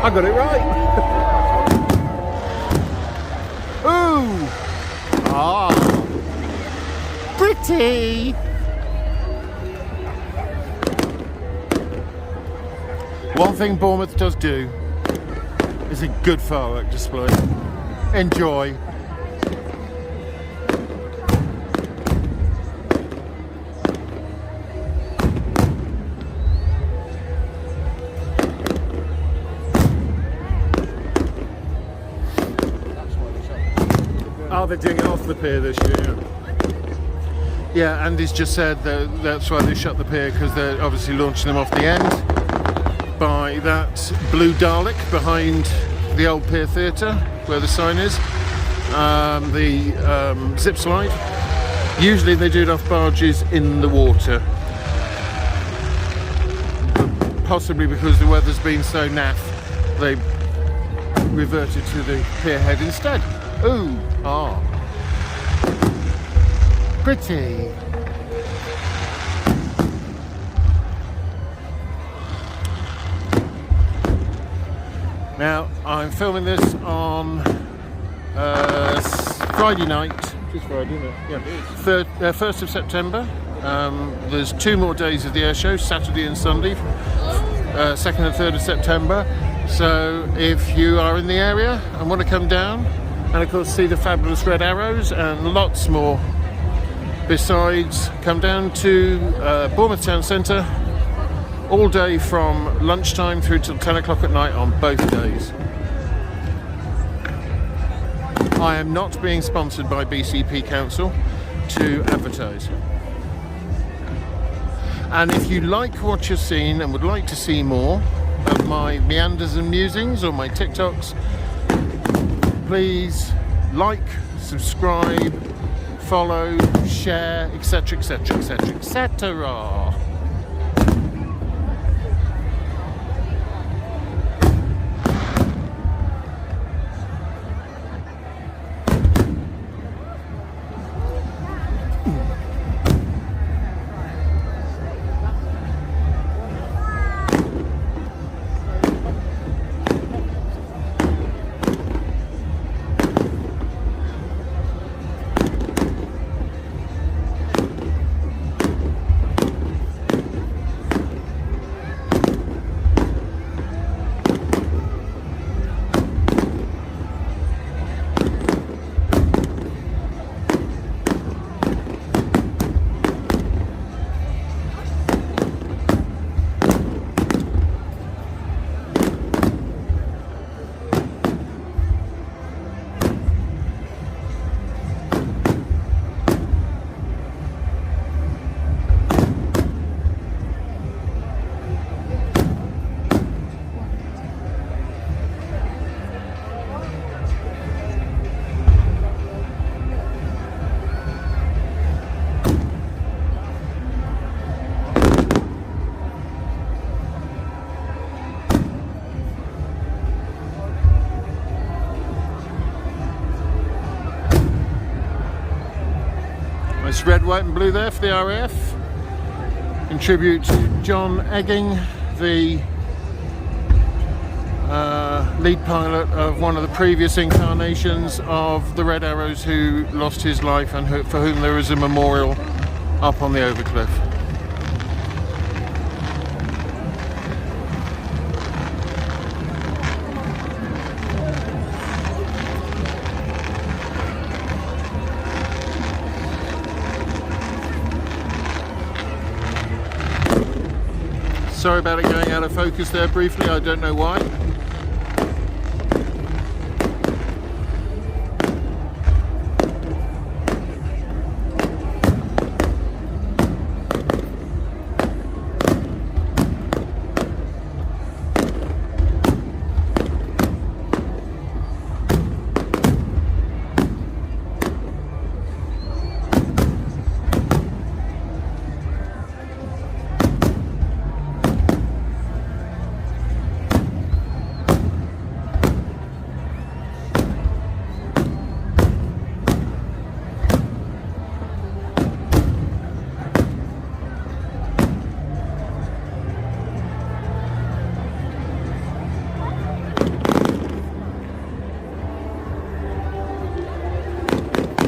I got it right. Ooh! Ah! Pretty! One thing Bournemouth does do is a good firework display. Enjoy. Oh, they're doing it off the pier this year. Yeah, Andy's just said that that's why they shut the pier, because they're obviously launching them off the end by that blue Dalek behind the old Pier Theatre where the sign is. The zip slide. Usually they do it off barges in the water. Possibly because the weather's been so naff, they reverted to the pier head instead. Ooh, ah. Pretty. Now, I'm filming this on Friday night. It's Friday, isn't it? Yeah. 1st of September. There's 2 more days of the air show, Saturday and Sunday, 2nd and 3rd of September. So if you are in the area and want to come down, and of course see the fabulous red arrows and lots more besides, come down to Bournemouth Town Centre all day from lunchtime through till 10 o'clock at night on both days. I am not being sponsored by BCP Council to advertise. And if you like what you're seeing and would like to see more of my meanders and musings or my TikToks, please like, subscribe, follow, share, etc, etc, etc, etc. Nice red, white and blue there for the RAF. In tribute to John Egging, the lead pilot of one of the previous incarnations of the Red Arrows, who lost his life and for whom there is a memorial up on the Overcliff. Sorry about it going out of focus there briefly, I don't know why.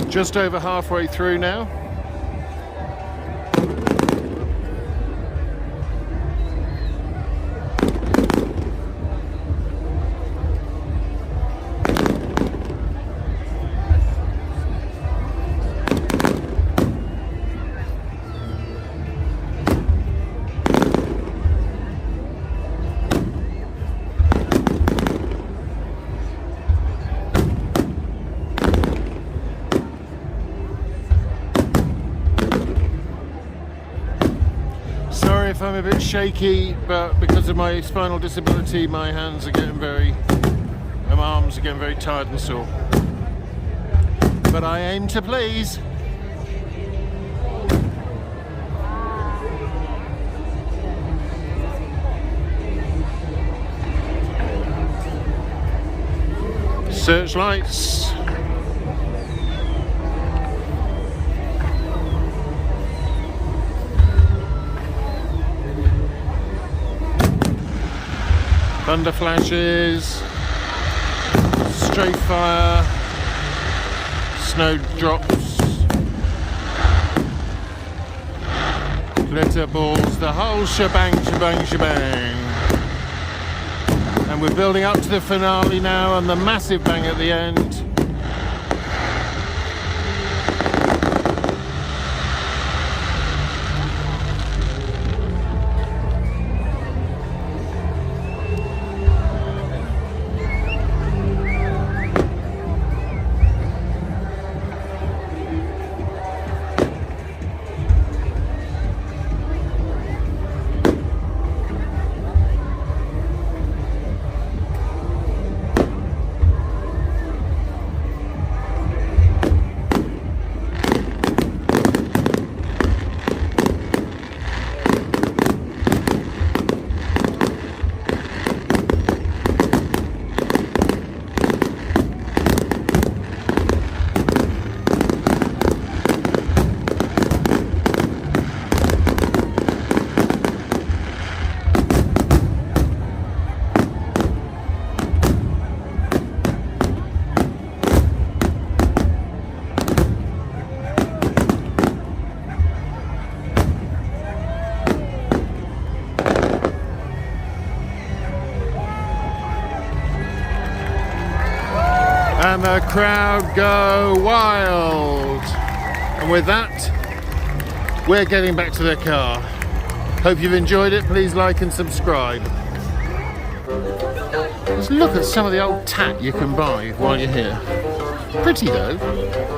Just over halfway through now. If I'm a bit shaky, but because of my spinal disability, my arms are getting very tired and sore. But I aim to please. Searchlights. Thunder flashes, strafe fire, snow drops, glitter balls, the whole shebang. And we're building up to the finale now and the massive bang at the end. And the crowd go wild. And with that, we're getting back to the car. Hope you've enjoyed it. Please like and subscribe. Let's look at some of the old tat you can buy while you're here. Pretty though.